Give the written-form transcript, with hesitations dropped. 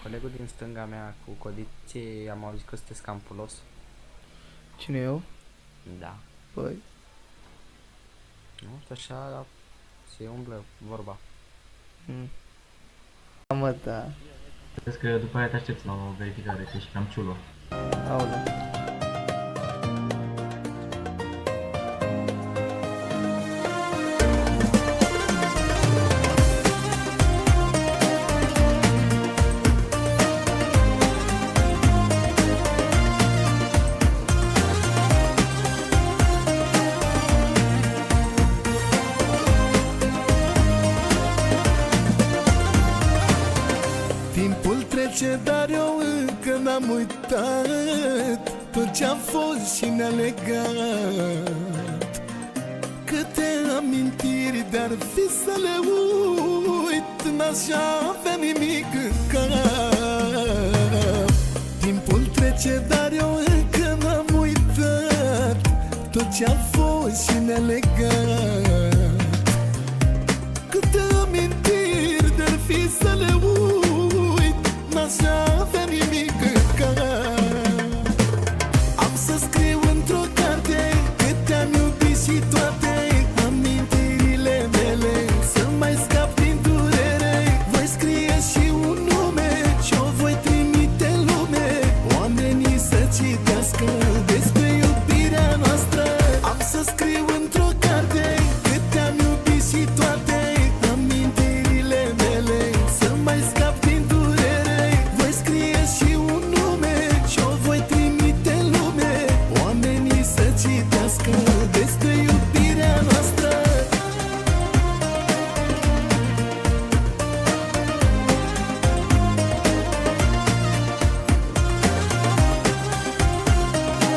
colegul din stânga mea cu codițe, am auzit că sunteți cam pulos. Cine eu? Da. Păi, Nu știu, așa se umblă vorba. mă, da. Crezi că după aia te aștepți la o verificare, că ești cam ciulo. Aoleu. Timpul trece, dar eu încă n-am uitat tot ce-a fost și ne-a legat. Câte amintiri de-ar fi să le uit, n-aș avea nimic în cap. Timpul trece, dar eu încă n-am uitat tot ce-a fost și ne-a legat. Câte amintiri de-ar fi să le uit, n-aș